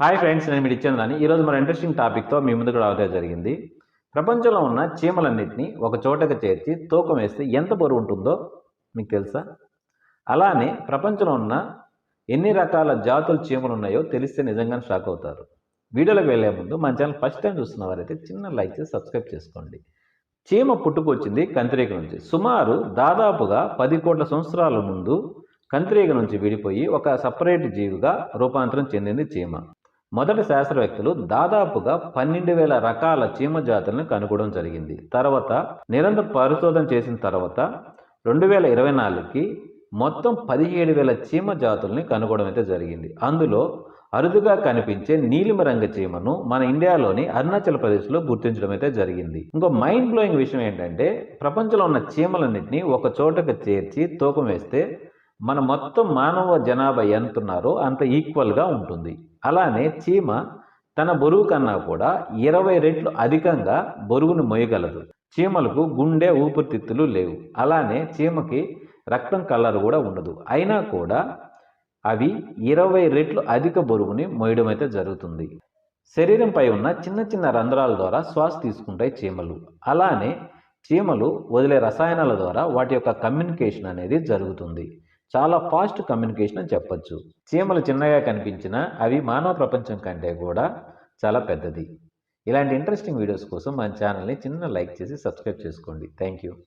Hi friends, నేను మీరు ఇచ్చేందని ఈరోజు మన ఇంట్రెస్టింగ్ టాపిక్తో మీ ముందుకు రావడం జరిగింది. ప్రపంచంలో ఉన్న చీమలన్నింటినీ ఒక చోటకి చేర్చి తూకం వేస్తే ఎంత బరువు ఉంటుందో మీకు తెలుసా? అలానే ప్రపంచంలో ఉన్న ఎన్ని రకాల జాతుల చీమలు ఉన్నాయో తెలిస్తే నిజంగానే షాక్ అవుతారు. వీడియోలోకి వెళ్ళే ముందు మన ఛానల్ ఫస్ట్ టైం చూస్తున్న వారైతే చిన్న లైక్ చేసి సబ్స్క్రైబ్ చేసుకోండి. చీమ పుట్టుకొచ్చింది కంతిరీగ నుంచి. సుమారు దాదాపుగా 10 కోట్ల సంవత్సరాల ముందు కంతిరీగ నుంచి విడిపోయి ఒక సపరేట్ జీవిగా రూపాంతరం చెందింది చీమ. మొదటి శాస్త్రవేత్తలు దాదాపుగా 12,000 రకాల చీమ జాతులను కనుగొనడం జరిగింది. తర్వాత నిరంతర పరిశోధన చేసిన తర్వాత 2024కి మొత్తం 17,000 చీమ జాతుల్ని కనుగొనడం అయితే జరిగింది. అందులో అరుదుగా కనిపించే నీలిమ రంగు చీమను మన ఇండియాలోని అరుణాచల్ ప్రదేశ్లో గుర్తించడం అయితే జరిగింది. ఇంకో మైండ్ బ్లోయింగ్ విషయం ఏంటంటే, ప్రపంచంలో ఉన్న చీమలన్నింటినీ ఒక చోటకు చేర్చి తూకం వేస్తే మన మొత్తం మానవ జనాభా ఎంత ఉన్నారో అంత ఈక్వల్గా ఉంటుంది. అలానే చీమ తన బరువు కన్నా కూడా 20 రెట్లు అధికంగా బరువును మోయగలదు. చీమలకు గుండె, ఊపిరితిత్తులు లేవు. అలానే చీమకి రక్తం కలర్ కూడా ఉండదు. అయినా కూడా అవి 20 రెట్లు అధిక బరువుని మోయడం అయితే జరుగుతుంది. శరీరంపై ఉన్న చిన్న చిన్న రంధ్రాల ద్వారా శ్వాస తీసుకుంటాయి చీమలు. అలానే చీమలు వదిలే రసాయనాల ద్వారా వాటి యొక్క కమ్యూనికేషన్ అనేది జరుగుతుంది. చాలా ఫాస్ట్ కమ్యూనికేషన్ అని చెప్పొచ్చు. చీమలు చిన్నగా కనిపించినా అవి మానవ ప్రపంచం కంటే కూడా చాలా పెద్దది. ఇలాంటి ఇంట్రెస్టింగ్ వీడియోస్ కోసం మన ఛానల్ని చిన్న లైక్ చేసి సబ్స్క్రైబ్ చేసుకోండి. Thank you.